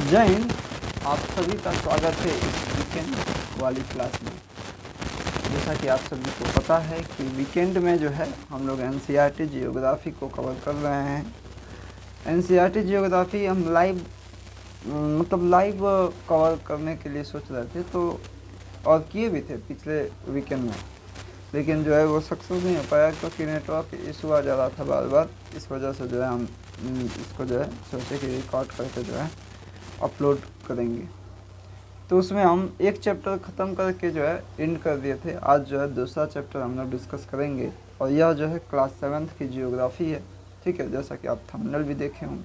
जय हिंद। आप सभी का स्वागत है इस वीकेंड वाली क्लास में। जैसा कि आप सभी को पता है कि वीकेंड में जो है हम लोग एनसीईआरटी जियोग्राफी को कवर कर रहे हैं। एनसीईआरटी जियोग्राफी हम लाइव कवर करने के लिए सोच रहे थे तो और किए भी थे पिछले वीकेंड में, लेकिन जो है वो सक्सेस नहीं हो पाया क्योंकि नेटवर्क इशू आ जा रहा था बार बार। इस वजह से जो है हम इसको जो है सोचे कि रिकॉर्ड करके जो है अपलोड करेंगे। तो उसमें हम एक चैप्टर ख़त्म करके जो है एंड कर दिए थे। आज जो है दूसरा चैप्टर हम लोग डिस्कस करेंगे और यह जो है क्लास 7th की जियोग्राफी है। ठीक है, जैसा कि आप थंबनेल भी देखे होंगे।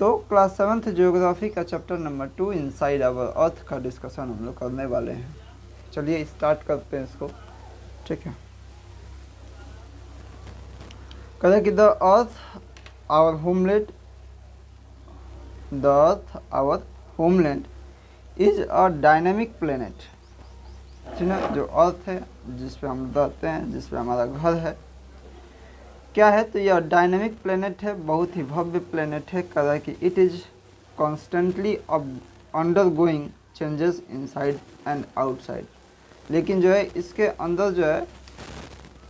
तो क्लास 7th जियोग्राफी का chapter number 2 inside our earth का डिस्कशन हम लोग करने वाले हैं। चलिए स्टार्ट करते हैं इसको। ठीक है, कहें कि the earth our homeland is a dynamic planet. ठीक है, जो अर्थ है जिस पे हम रहते हैं, जिस पे हमारा घर है, क्या है तो यह डायनेमिक प्लेनेट है, बहुत ही भव्य प्लेनेट है। कह रहा है कि it is constantly undergoing changes inside and outside. लेकिन जो है इसके अंदर जो है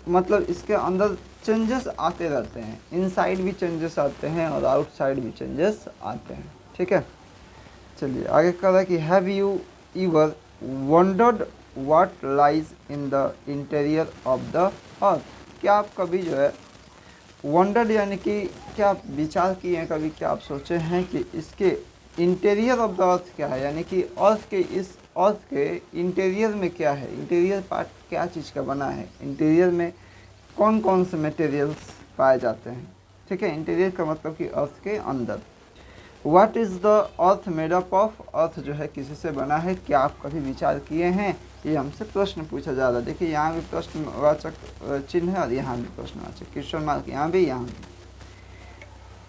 मतलब इसके अंदर चेंजेस आते रहते हैं, इनसाइड भी चेंजेस आते हैं और आउटसाइड भी चेंजेस आते हैं। ठीक है, चलिए आगे कह रहा है कि have you ever wondered what lies in the interior of the अर्थ। क्या आप कभी जो है वंडर्ड यानी कि क्या आप विचार किए हैं कभी, क्या आप सोचे हैं कि इसके इंटीरियर ऑफ द अर्थ क्या है, यानी कि अर्थ के इस अर्थ के इंटीरियर में क्या है, इंटीरियर पार्ट क्या चीज़ का बना है, इंटीरियर में कौन कौन से मटेरियल्स पाए जाते हैं। ठीक है, इंटीरियर का मतलब कि अर्थ के अंदर। What is the earth made up of. Earth जो है किसी से बना है, क्या आप कभी विचार किए हैं। ये हमसे प्रश्न पूछा जा रहा है। देखिए यहाँ भी प्रश्नवाचक चिन्ह है और यहाँ भी प्रश्नवाचक क्वेश्चन मार्क, यहाँ भी यहाँ भी।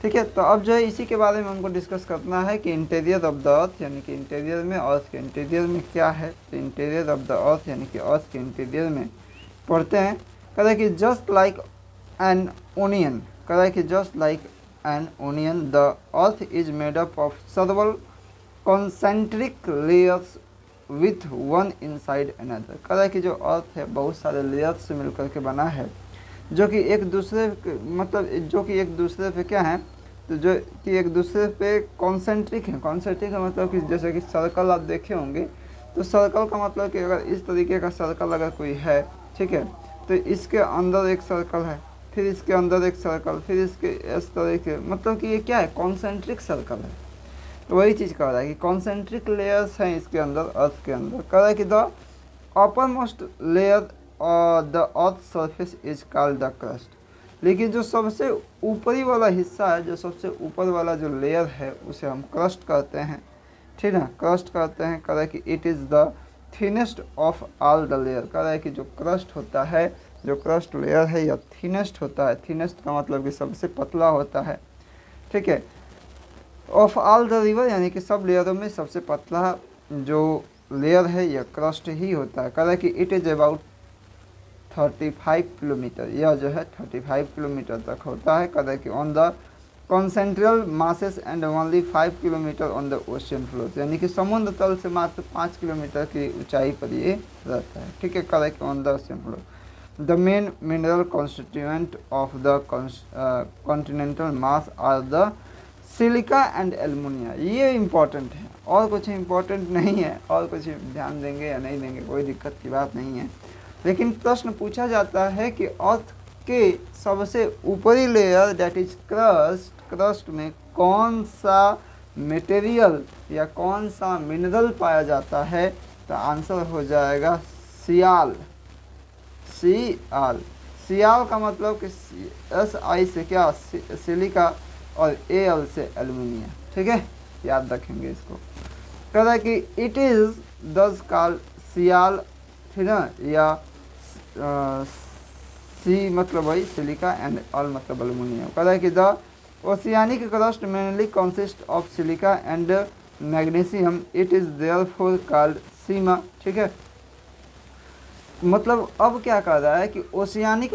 ठीक है, तो अब जो है इसी के बारे में हमको डिस्कस करना है कि इंटीरियर ऑफ द अर्थ यानी कि इंटीरियर में, अर्थ के इंटीरियर में क्या है। तो इंटीरियर ऑफ द अर्थ यानी कि अर्थ के इंटीरियर में पढ़ते हैं। कह रहा है कि जस्ट लाइक एन ओनियन, कह रहा है कि just like an onion the earth is made up of several concentric layers with one inside another। कह रहा है कि जो अर्थ है बहुत सारे लेयर्स से मिलकर के बना है, जो कि एक दूसरे पे क्या है, तो जो कि एक दूसरे पे कॉन्सेंट्रिक है। कॉन्सेंट्रिक का मतलब कि जैसे कि सर्कल आप देखे होंगे, तो सर्कल का मतलब कि अगर इस तरीके का सर्कल अगर कोई है, ठीक है, तो इसके अंदर एक सर्कल है, फिर इसके अंदर एक सर्कल, फिर इसके इस तरीके, मतलब कि ये क्या है, कॉन्सेंट्रिक सर्कल है। तो वही चीज़ कह रहा है कि कॉन्सेंट्रिक लेयर्स हैं इसके अंदर, अर्थ के अंदर। कह रहा है कि the upper most layer the earth surface is called the crust. लेकिन जो सबसे ऊपरी वाला हिस्सा है, जो सबसे ऊपर वाला जो लेयर है, उसे हम क्रस्ट कहते हैं। ठीक है, क्रस्ट कहते हैं। कह रहा है कि it is the thinnest of all the layer. कह रहा है कि जो क्रस्ट होता है, जो क्रस्ट लेयर है, यह थिनेस्ट होता है। थिनेस्ट का मतलब कि सबसे पतला होता है। ठीक है, ऑफ ऑल द रिवर यानी कि सब लेयरों में सबसे पतला जो लेयर है यह क्रस्ट ही होता है। कह रहा है कि इट इज़ अबाउट 35 किलोमीटर, यह जो है 35 किलोमीटर तक होता है। कह रहा है कि on the continental masses and only 5 kilometre on the ocean floor, यानी कि समुद्र तल से मात्र 5 किलोमीटर की ऊंचाई पर ये रहता है। ठीक है, कह रहा है कि on the ocean floor the main mineral constituent of the continental mass are the silica and alumina. ये इम्पोर्टेंट है, और कुछ इम्पोर्टेंट नहीं है, और कुछ ध्यान देंगे या नहीं देंगे कोई दिक्कत की बात नहीं है। लेकिन प्रश्न पूछा जाता है कि अर्थ के सबसे ऊपरी लेयर दैट इज क्रस्ट में कौन सा मटेरियल या कौन सा मिनरल पाया जाता है। तो आंसर हो जाएगा सियाल। सियाल का मतलब कि SI से क्या, सिलिका, और AL से एल्युमिनियम। ठीक है, याद रखेंगे इसको। कह रहा है कि it is thus called sial, ठीक है, या सी मतलब वही सिलिका एंड ऑल मतलब एल्युमिनियम। कह रहा है कि the oceanic crust mainly consist of silica and magnesium, it is therefore called sima. ठीक है, मतलब अब क्या कह रहा है कि ओशियानिक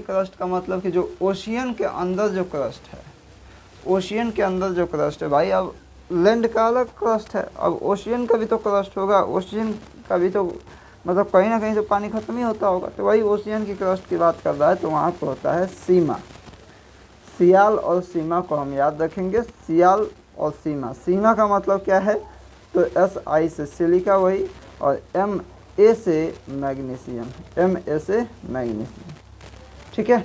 क्रस्ट का मतलब कि जो ओशियन के अंदर जो क्रस्ट है, ओशियन के अंदर जो क्रस्ट है भाई। अब लैंड का अलग क्रस्ट है। अब ओशियन का भी तो क्रस्ट होगा, ओशियन का भी तो मतलब कहीं ना कहीं तो पानी खत्म ही होता होगा, तो वही ओशियन की क्रस्ट की बात कर रहा है, तो वहाँ पर होता है सीमा। सियाल और सीमा को हम याद रखेंगे, सियाल और सीमा। सीमा का मतलब क्या है, तो SI से सिलिका वही, और MA से मैग्नीशियम, MA से मैग्नीशियम। ठीक है,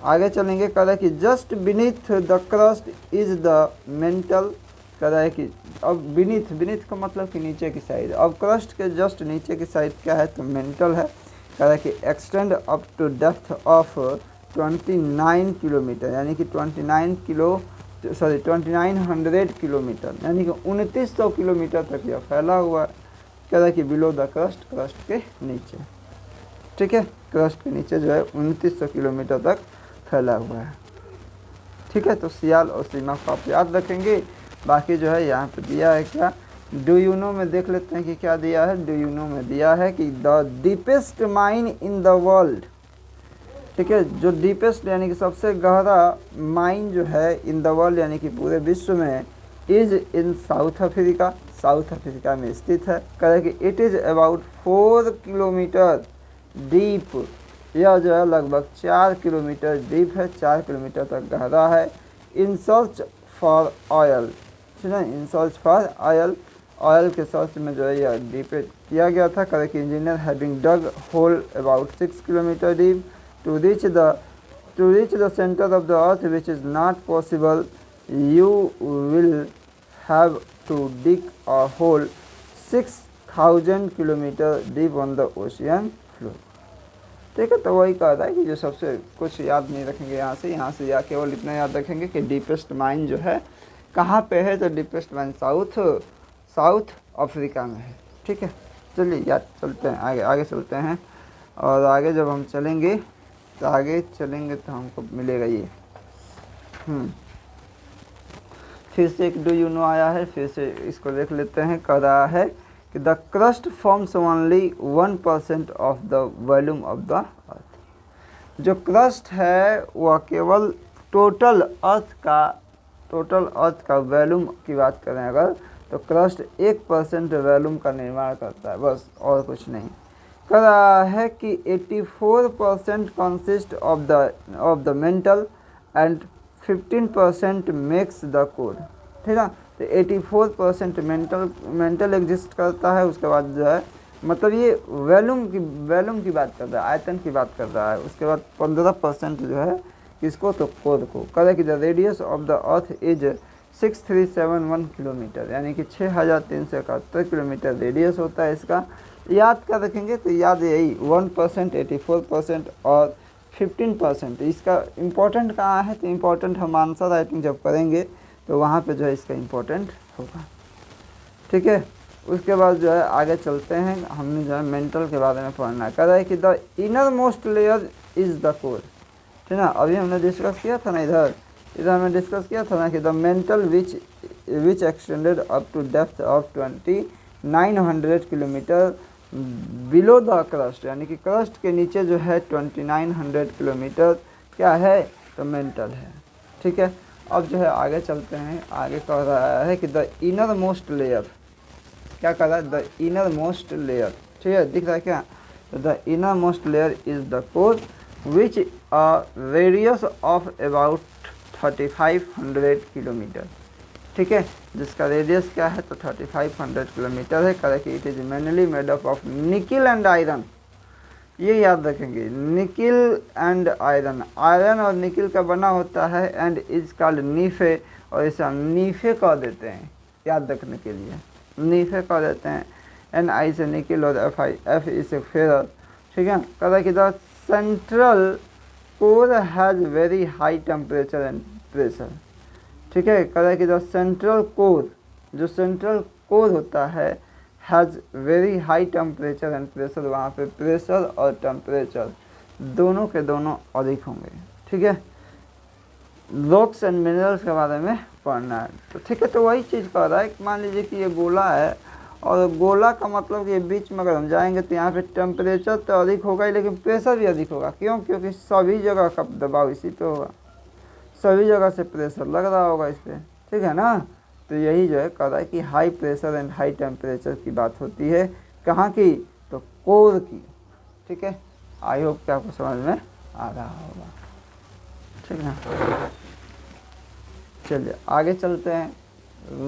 आगे चलेंगे। कह रहा है कि just beneath the crust is the mental. कह रहा है कि अब बीनीथ, बीनीथ का मतलब कि नीचे की साइड, अब क्रस्ट के जस्ट नीचे की साइड क्या है, तो मेंटल है। कह रहा है कि extend up to depth of 29 kilometre, यानी कि 2900 किलोमीटर, यानी कि 2900 किलोमीटर तक यह फैला हुआ है। कह रहा है कि बिलो द क्रस्ट, क्रस्ट के नीचे। ठीक है, क्रस्ट के नीचे जो है 2900 किलोमीटर तक फैला हुआ है। ठीक है, तो सियाल और सीमा को आप याद रखेंगे। बाकी जो है यहाँ पे दिया है क्या, डू यू नो में देख लेते हैं कि क्या दिया है। डू यू नो में दिया है कि the deepest mine in the world. ठीक है, जो डीपेस्ट यानी कि सबसे गहरा माइन जो है इन द वर्ल्ड यानी कि पूरे विश्व में, is in south Africa, south Africa में स्थित है। कह कि it is about 4 kilometre deep, यह जो है लगभग 4 किलोमीटर डीप है, 4 किलोमीटर तक गहरा है। इन सर्च फॉर ऑयल, ठीक है, in search for oil, oil के सर्च में जो है यह डीप किया गया था। कह कि engineer having dug hole about 6 kilometre deep to reach the center of the earth, which is not possible. You will have to dig a hole 6000 kilometer deep on the ocean floor. ठीक है, तो वही कह रहा है कि जो सबसे कुछ याद नहीं रखेंगे यहाँ से या केवल इतना याद रखेंगे कि डीपेस्ट माइन जो है कहाँ पे है, तो डीपेस्ट माइन साउथ अफ्रीका में है। ठीक है, चलिए याद चलते हैं, आगे चलते हैं। और आगे जब हम चलेंगे तो हमको मिलेगा ये। फिर से एक डू यू नो आया है, फिर से इसको देख लेते हैं। कह रहा है कि the crust forms only 1% of the volume of the अर्थ। जो क्रस्ट है वह केवल टोटल अर्थ का वॉल्यूम की बात करें अगर, तो क्रस्ट 1% वॉल्यूम का निर्माण करता है, बस और कुछ नहीं। कह रहा है कि 84% consist of the mental and 15% makes the core. ठीक है, तो 84% मेंटल एग्जिस्ट करता है। उसके बाद जो है मतलब ये वॉल्यूम की बात कर रहा है, आयतन की बात कर रहा है। उसके बाद 15% जो है किसको, तो कोर को। कह रहा है कि the radius of the earth is 6371 kilometre, यानी कि 6371 किलोमीटर रेडियस होता है इसका। याद कर रखेंगे तो याद यही 1%, 84% और 15%। इसका इम्पोर्टेंट कहाँ है, तो इम्पोर्टेंट हम आंसर राइटिंग जब करेंगे तो वहाँ पे जो है इसका इम्पोर्टेंट होगा। ठीक है, उसके बाद जो है आगे चलते हैं। हमने जो है मेंटल के बारे में पढ़ना है। कह रहा है कि the inner most layer is the core. ठीक है ना, अभी हमने डिस्कस किया था ना, इधर हमने डिस्कस किया था ना कि the mantle which extended up to depth of 2900 kilometre below the crust, यानी कि क्रस्ट के नीचे जो है 2900 किलोमीटर क्या है, तो मेंटल है। ठीक है, अब जो है आगे चलते हैं। आगे कह रहा है कि द इनर मोस्ट लेयर, क्या कह रहा है, द इनर मोस्ट लेयर। ठीक है, दिख रहा है क्या, the inner most layer is the core which a radius of about 3500 kilometre. ठीक है, जिसका रेडियस क्या है, तो 3500 किलोमीटर है। कह कि it is mainly made up of nickel and iron. ये याद रखेंगे, निकिल एंड आयरन, आयरन और निकिल का बना होता है। एंड इज कॉल्ड नीफे, और इसे हम नीफे कह देते हैं, याद रखने के लिए नीफे कह देते हैं। NI से निकिल और F इसे फेरस। ठीक है, कह कि the central core has very high temperature and pressure. ठीक है, कह रहा है कि द सेंट्रल कोर, जो सेंट्रल कोर होता है, has very high temperature and pressure, वहाँ पे प्रेशर और टेम्परेचर दोनों के दोनों अधिक होंगे। ठीक है, रॉक्स एंड मिनरल्स के बारे में पढ़ना है। तो ठीक है, तो वही चीज़ कह रहा है कि मान लीजिए कि ये गोला है, और गोला का मतलब कि बीच में अगर हम जाएंगे तो यहाँ पे टेम्परेचर तो अधिक होगा ही, लेकिन प्रेशर भी अधिक होगा। क्यों, क्योंकि सभी जगह का दबाव इसी पे होगा, सभी जगह से प्रेशर लग रहा होगा इस पर। ठीक है ना, तो यही जो है कह रहा है कि high pressure and high temperature की बात होती है, कहाँ की, तो कोर की। ठीक है, आई होप कि आपको समझ में आ रहा होगा। ठीक है, चलिए आगे चलते हैं।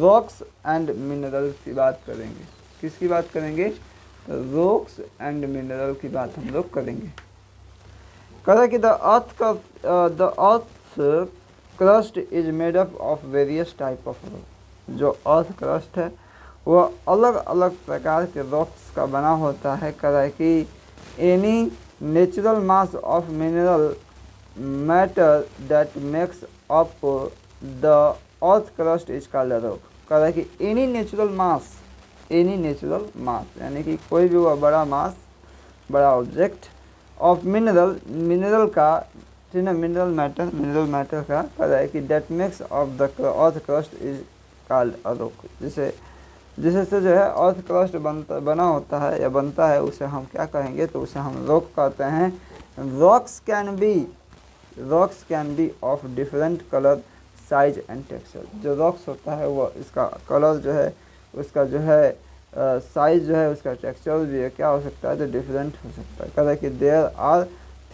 रॉक्स एंड मिनरल्स की बात करेंगे। किसकी बात करेंगे, रॉक्स एंड मिनरल की बात हम लोग करेंगे। कह कि the earth crust is made up of various type of rock. जो अर्थ क्रस्ट है वह अलग अलग प्रकार के रॉक्स का बना होता है। कह कि any natural mass of mineral matter that makes up the earth crust is called rock. कह कि एनी नेचुरल मास यानी कि कोई भी वह बड़ा मास, बड़ा ऑब्जेक्ट ऑफ मिनरल का, ठीक है, मिनरल मैटर का कह रहा है कि that makes of the earth crust is called a rock. जिसे से जो है अर्थ क्रस्ट बना होता है या बनता है, उसे हम क्या कहेंगे, तो उसे हम रॉक कहते हैं। Rocks can be of different colour, size and texture. जो रॉक्स होता है वो इसका कलर जो है, उसका जो है साइज जो है, उसका टेक्सचर भी है, क्या हो सकता है, तो डिफरेंट हो सकता है। कहता है कि there are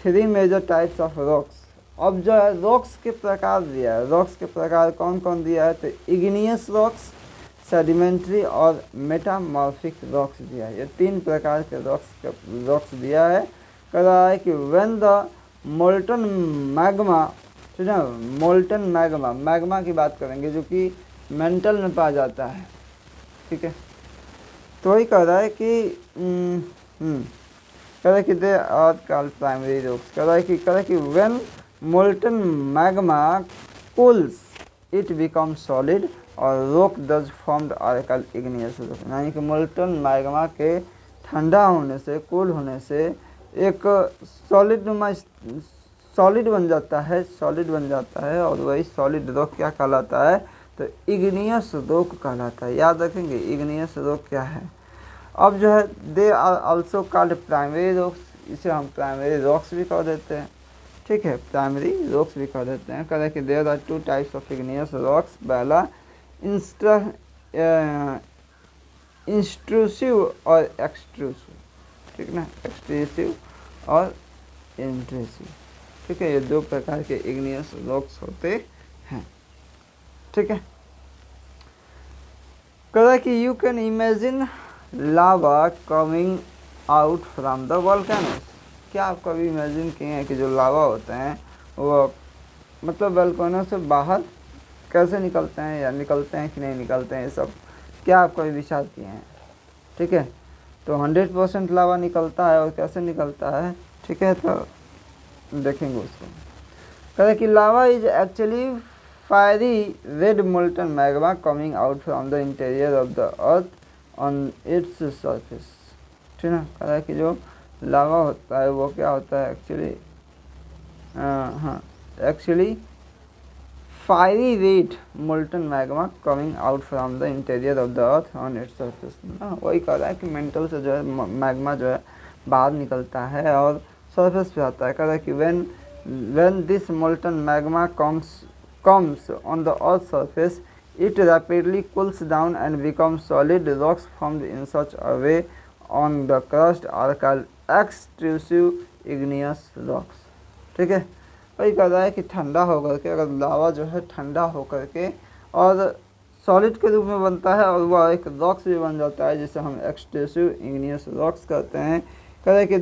3 major types of rocks. अब जो है रॉक्स के प्रकार दिया है, रॉक्स के प्रकार कौन कौन दिया है, तो इग्नियस रॉक्स, सेडिमेंट्री और मेटामॉर्फिक रॉक्स दिया है। ये 3 प्रकार के रॉक्स दिया है। कह रहा है कि व्हेन द मोल्टन मैग्मा, ठीक है, मोल्टन मैग्मा की बात करेंगे जो कि मेंटल में पाया जाता है। ठीक है, तो वही कह रहा है कि कह रहा है कि they are called primary rocks. कह रहा है कि when molten magma cools it become solid और rock thus formed are called igneous rock. यानी कि मोल्टन मैग्मा के ठंडा होने से, कूल होने से एक सॉलिड बन जाता है और वही सॉलिड रॉक क्या कहलाता है, तो इग्नियस रॉक कहलाता है। याद रखेंगे इग्नियस रॉक क्या है। अब जो है they are also called primary rocks. इसे हम प्राइमरी रॉक्स भी कह देते हैं। ठीक है, प्राइमरी रॉक्स भी कह देते हैं। कहते हैं कि there are 2 types of igneous rocks. पहला इंट्रूसिव और एक्सट्रूसिव। ठीक ना, एक्सट्रूसिव और इंट्रूसिव। ठीक है, ये 2 प्रकार के इग्नियस रॉक्स होते हैं। ठीक है, कहा कि you can imagine lava coming out from the volcanoes. क्या आप कभी इमेजिन किए हैं कि जो लावा होते हैं वो मतलब वोल्केनो से बाहर कैसे निकलते हैं, या निकलते हैं कि नहीं निकलते हैं, ये सब क्या आप कभी विचार किए हैं। ठीक है, तो 100% लावा निकलता है और कैसे निकलता है। ठीक है, तो देखेंगे उसको। कहते कि lava is actually fiery red molten magma coming out from the interior of the earth on its surface. ठीक है, कहता है कि जो लावा होता है वो क्या होता है actually fiery red molten magma coming out from the interior of the earth on its surface. वही कह रहा है कि मेंटल से जो है मैग्मा जो है बाहर निकलता है और सरफेस पे आता है। कह रहा है कि when this molten magma comes on the earth's surface, it rapidly cools down and becomes solid. Rocks formed in such a way on the crust are called extrusive igneous rocks. ठीक है, वही कह रहा है कि ठंडा होकर के, अगर लावा जो है ठंडा होकर के और सॉलिड के रूप में बनता है और वह एक रॉक्स भी बन जाता है, जिसे हम एक्सट्रूसिव इग्नियस रॉक्स कहते हैं। कह रहे हैं कि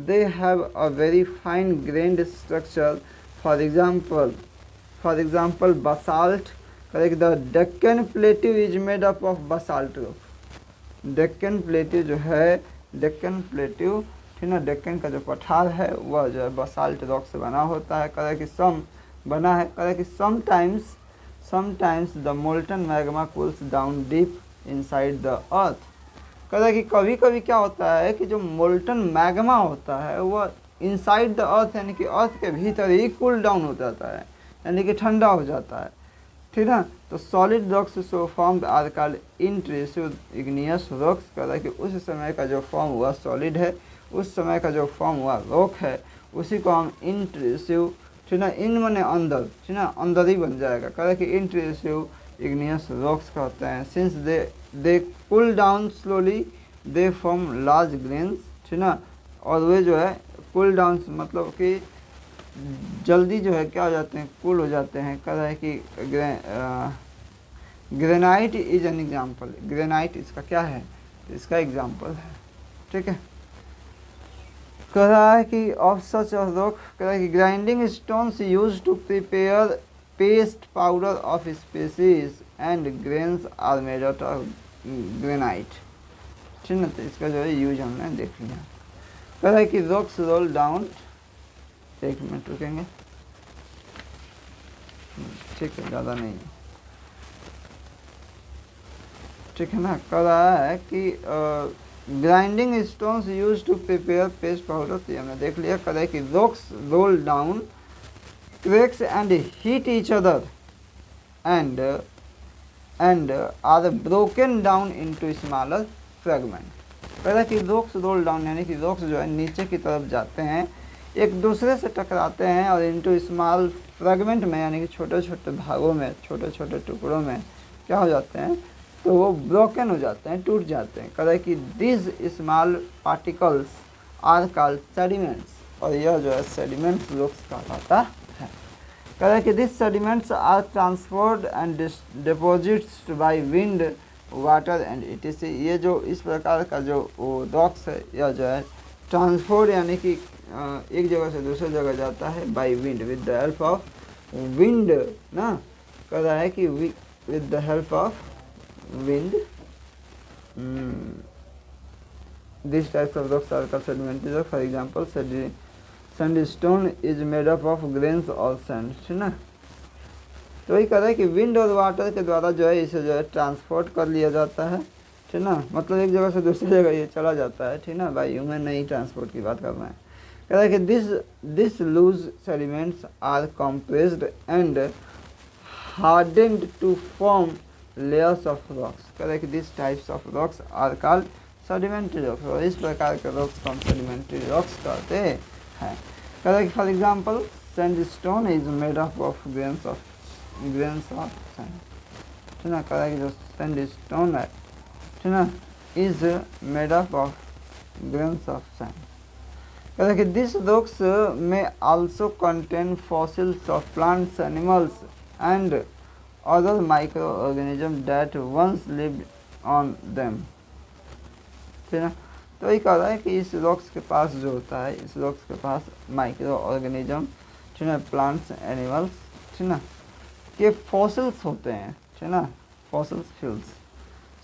they have a very fine grained structure. For example basalt. Correct, the Deccan Plateau is made up of basalt rock. Deccan plateau जो है, डेक्कन प्लेट्यू, ठीक ना, डेक्कन का जो पठार है वह जो है बसाल्ट रॉक से बना होता है। कह कि sometimes the molten magma cools down deep inside the earth. कहता है कि कभी कभी क्या होता है कि जो मोल्टन मैग्मा होता है वह इनसाइड द अर्थ यानी कि अर्थ के भीतर ही कूल डाउन हो जाता है, यानी कि ठंडा हो जाता है। ठीक है, तो solid rocks so formed are called intrusive igneous rocks. कहता है कि उस समय का जो फॉर्म हुआ सॉलिड है, उस समय का जो फॉर्म हुआ रॉक है, उसी को हम इंट्रूसिव, ठीक है, इन मने अंदर, ठीक है, अंदर ही बन जाएगा। कहता है कि इंट्रूसिव इग्नियस रॉक्स का होते हैं। Since they cool down slowly they form large grains, ठीक ना। और वे जो है कूल डाउन मतलब कि जल्दी जो है क्या हो जाते हैं, कूल हो जाते हैं। कह रहा है कि granite is an example, granite इसका क्या है, इसका एग्जाम्पल है, ठीक है। कह रहा है कि ऑफ सच रॉक, कह रहा है कि grinding stones use to prepare paste powder of spices and grains are made out of granite, ठीक ना। तो इसका जो है यूज हमने देख लिया। कह रहा है कि रॉक्स रोल डाउन, एक मिनट रुकेंगे, ठीक है, ज़्यादा नहीं है, ठीक है ना। कह रहा है कि grinding stones use to prepare paste powder, तो हमने देख लिया। कह रहा है कि rocks roll down cracks and hit each other and are broken down into smaller fragment। पहला कि रॉक्स रोल डाउन यानी कि रॉक्स जो है नीचे की तरफ जाते हैं, एक दूसरे से टकराते हैं और इनटू स्मॉल फ्रेगमेंट में यानी कि छोटे छोटे भागों में, छोटे छोटे टुकड़ों में क्या हो जाते हैं, तो वो ब्रोकन हो जाते हैं, टूट जाते हैं। कह रहा है कि this small particles are called sediments, और यह जो है सेडिमेंट्स रॉक्स कहलाता है। कह रहा है कि this sediments are transferred and deposits by wind water and etc. ये जो इस प्रकार का जो रॉक्स है यह जो है ट्रांसफर्ड यानी कि एक जगह से दूसरी जगह जाता है by wind, with the help of wind ना। कह रहा है कि with the help of wind this types of rocks are called sedimentary rock. For example sandstone is made up of grains और सैंड, ठीक ना। तो वही कह रहा है कि विंड और वाटर के द्वारा जो है इसे जो है ट्रांसपोर्ट कर लिया जाता है, ठीक ना। मतलब एक जगह से दूसरी जगह ये चला जाता है, ठीक ना। भाई ह्यूमन नहीं ट्रांसपोर्ट की बात कर रहे हैं। कह रहा है कि this loose sediments are compressed and hardened to form layers of rocks. कह रहा है कि this types of rocks are called sedimentary rocks, और इस प्रकार के रॉक्स को हम सेडिमेंट्री रॉक्स कहते हैं। कह रहा है कि for example sandstone is made up of grains of sand, ठीक ना। कह रहा है कि जो सैंडस्टोन है, ठीक ना, is made up of grains of sand. कह रहा है कि this rocks may also contain fossils of plants, animals and other micro organism that once lived on them, ठीक ना। तो ये कह रहा है कि इस रॉक्स के पास जो होता है, इस रॉक्स के पास माइक्रो ऑर्गेनिज्म, ठीक ना, प्लांट्स, एनिमल्स, ठीक ना, के फॉसिल्स होते हैं, ठीक ना, फॉसिल्स फ्यूल्स।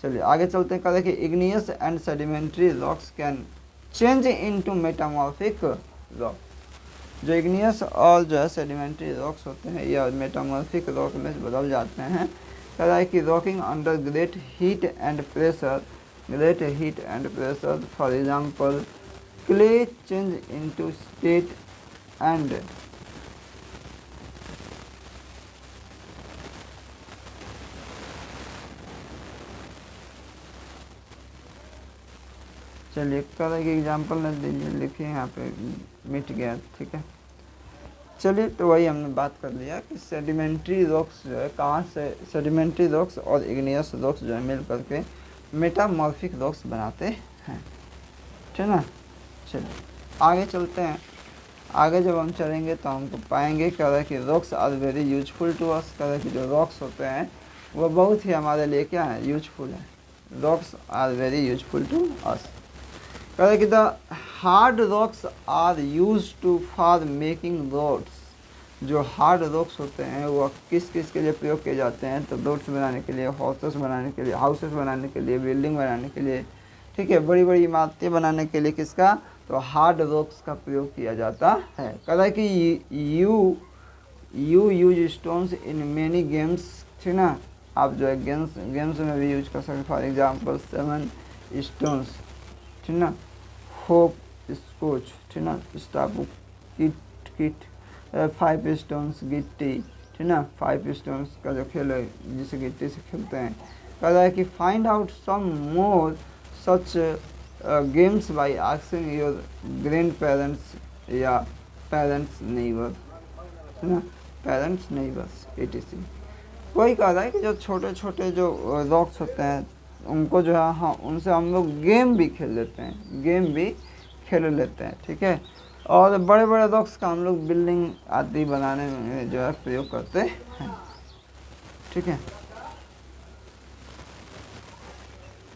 चलिए आगे चलते हैं। कह रहा है कि igneous and sedimentary rocks can change into metamorphic rock. जो इग्नियस और जो है सेडिमेंट्री रॉक्स होते हैं यह मेटामॉर्फिक रॉक में बदल जाते हैं। कह रहा है कि rocking under great heat and pressure, for example clay change into state and चलिए कह कि एग्जाम्पल न दीजिए, लिखिए यहाँ पे मिट गया, ठीक है। चलिए तो वही हमने बात कर लिया कि सेडिमेंट्री रॉक्स जो है कहाँ से, सेडिमेंट्री रॉक्स और इग्नियस रॉक्स जो है मिल करके मेटामॉर्फिक रॉक्स बनाते हैं, ठीक ना। चलिए आगे चलते हैं। आगे जब हम चलेंगे तो हमको पाएंगे कह रहा है कि rocks are very useful to us. कह रहा है कि जो रॉक्स होते हैं वो बहुत ही हमारे लिए क्या है, यूजफुल है। Rocks are very useful to us. कह रहा है कि the hard rocks are use to for making roads. जो हार्ड रॉक्स होते हैं वो किस किस के लिए प्रयोग किए जाते हैं, तो रोड्स बनाने के लिए, हाउसेस बनाने के लिए, बिल्डिंग बनाने के लिए, ठीक है, बड़ी बड़ी इमारतें बनाने के लिए किसका, तो हार्ड रॉक्स का प्रयोग किया जाता है। कह रहा है कि you use stones in many games, ठीक ना। आप जो है गेम्स में भी यूज कर सकते। फॉर एग्जांपल 7 स्टोन्स, ठीक ना, होप स्कॉच, ठीक ना, स्टाबू किट 5 स्टोन्स गिट्टी, ठीक ना, 5 स्टोन्स का जो खेल है जिसे गिट्टी से खेलते हैं। कह रहा है कि find out some more such games by asking your grand parents या पेरेंट्स नेबर, है ना, पेरेंट्स नेबर्स etc। कोई कह रहा है कि जो छोटे छोटे जो रॉक्स होते हैं उनको जो है, हाँ, उनसे हम लोग गेम भी खेल लेते हैं, गेम भी खेल लेते हैं, ठीक है। और बड़े बड़े रॉक्स का हम लोग बिल्डिंग आदि बनाने में जो है प्रयोग करते हैं, ठीक है।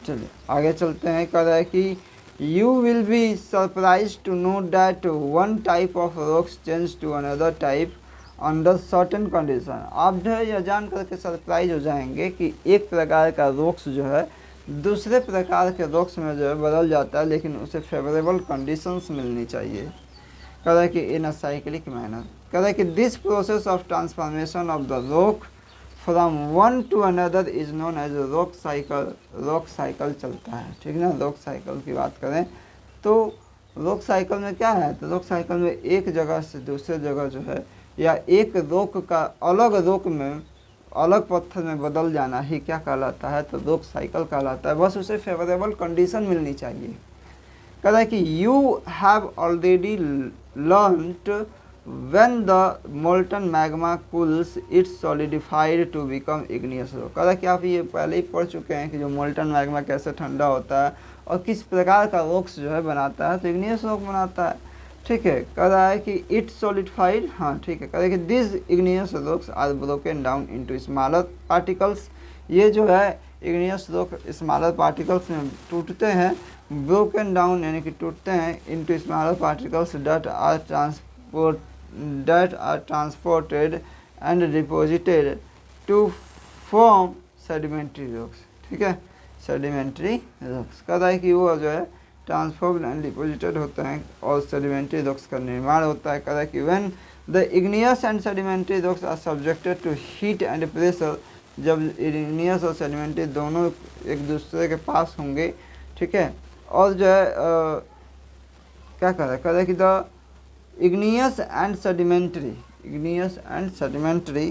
चलिए आगे चलते हैं। कह रहा है कि you will be surprise to know that one type of rocks change to another type under certain condition. आप जो है यह जान करके सरप्राइज हो जाएंगे कि एक प्रकार का रॉक्स जो है दूसरे प्रकार के रॉक्स में जो है बदल जाता है, लेकिन उसे फेवरेबल कंडीशंस मिलनी चाहिए। कह रहा है कि इन अ साइक्लिक मैनर। कह रहा है कि this process of transformation of the rock from one to another is known as rock cycle. Rock cycle चलता है, ठीक ना। रॉक साइकिल की बात करें तो रॉक साइकिल में क्या है, तो रॉक साइकिल में एक जगह से दूसरे जगह जो है, या एक रॉक का अलग रॉक में, अलग पत्थर में बदल जाना ही क्या कहलाता है, तो रॉक साइकिल कहलाता है। बस उसे फेवरेबल कंडीशन मिलनी चाहिए। कह रहा है कि you have already learned when the molten magma cools it solidified to become igneous rock। कह रहा है कि आप ये पहले ही पढ़ चुके हैं कि जो मोल्टन मैग्मा कैसे ठंडा होता है और किस प्रकार का रॉक्स जो है बनाता है, तो इग्नियस रॉक बनाता है, ठीक है। कह रहा है कि इट सॉलिडिफाइड, हाँ ठीक है। कह रहा है कि this igneous rocks are broken down into smaller particles. ये जो है इग्नियस रॉक स्मॉलर पार्टिकल्स में टूटते हैं, ब्रोकन डाउन यानी कि टूटते हैं, into smaller particles that are transported and deposited to form sedimentary rocks, ठीक है, sedimentary rocks। कह रहा है कि वो जो है ट्रांसफॉर्म्ड एंड डिपोजिटेड होते हैं और सेडिमेंट्री रॉक्स का निर्माण होता है। कह रहा है कि when the igneous and sedimentary rocks are subjected to heat and pressure, जब इग्नियस और सेडिमेंट्री दोनों एक दूसरे के पास होंगे, ठीक है। और जो है क्या कह रहा है कि the igneous and sedimentary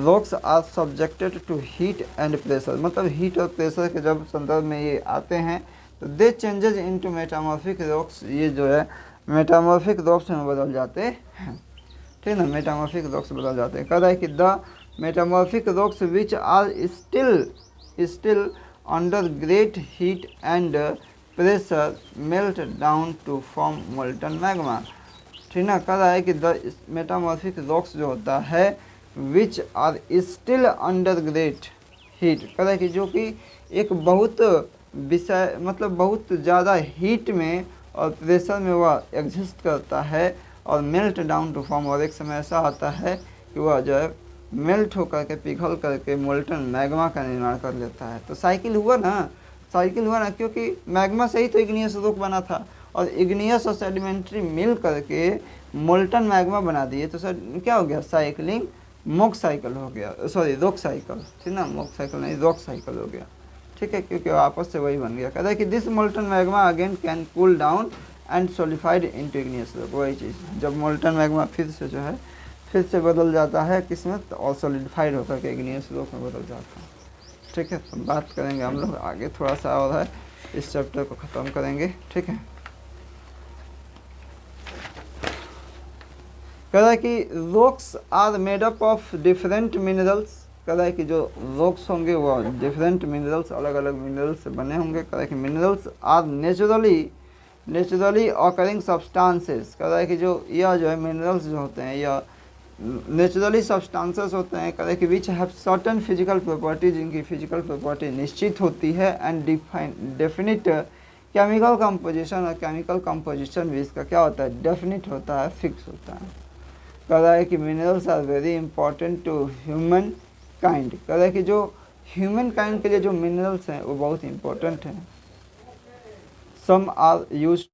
rocks are subjected to heat and pressure। मतलब हीट और प्रेशर के जब संदर्भ में ये आते हैं तो दे चेंजेस इनटू मेटामॉर्फिक रॉक्स, ये जो है मेटामॉर्फिक रॉक्स में बदल जाते हैं, ठीक ना, मेटामॉर्फिक रॉक्स बदल जाते हैं। कह रहा है कि the metamorphic rocks which are still under great heat and pressure melt down to form molten magma, ठीक ना। कह रहा है कि द मेटामॉर्फिक रॉक्स जो होता है which are still under great heat, कह रहा है कि जो कि एक बहुत विषय मतलब बहुत ज़्यादा हीट में और प्रेशर में वह एग्जिस्ट करता है और मेल्ट डाउन टू फॉर्म, और एक समय ऐसा आता है कि वह जो है मेल्ट होकर के पिघल करके मोल्टन मैग्मा का निर्माण कर लेता है। तो साइकिल हुआ ना, क्योंकि मैग्मा से ही तो इग्नियस रॉक बना था और इग्नियस और सेडिमेंट्री मिल करके मोल्टन मैग्मा बना दिए, तो सर क्या हो गया, साइकिलिंग मोक साइकिल हो गया, सॉरी रॉक साइकिल, ठीक ना, मोक साइकिल नहीं रॉक साइकिल हो गया, ठीक है, क्योंकि आपस से वही बन गया। कहता है कि this molten magma again can cool down and solidified into igneous rock. वही चीज़, जब मोल्टन मैग्मा फिर से जो है फिर से बदल जाता है किस्मत और सॉलिडिफाइड होकर के इग्नियस रॉक में बदल जाता है, ठीक है। तो बात करेंगे हम लोग आगे, थोड़ा सा और है, इस चैप्टर को ख़त्म करेंगे, ठीक है। कह रहा है कि rocks are made up of different minerals. कह रहा है कि जो रॉक्स होंगे वो डिफरेंट मिनरल्स, अलग अलग मिनरल्स से बने होंगे। कह रहा है कि minerals are naturally occurring substances. कह रहा है कि जो यह जो है मिनरल्स जो होते हैं यह नेचुरली सब्सटेंसेस होते हैं। कह रहा है कि which have certain physical property, जिनकी फिजिकल प्रॉपर्टी निश्चित होती है, एंड डेफिनिट केमिकल कंपोजिशन, और केमिकल कंपोजिशन भी इसका क्या होता है, डेफिनिट होता है, फिक्स होता है। कह रहा है कि minerals are very important to human kind. कह रहा है कि जो ह्यूमन काइंड के लिए जो मिनरल्स हैं वो बहुत इंपॉर्टेंट हैं। Some are use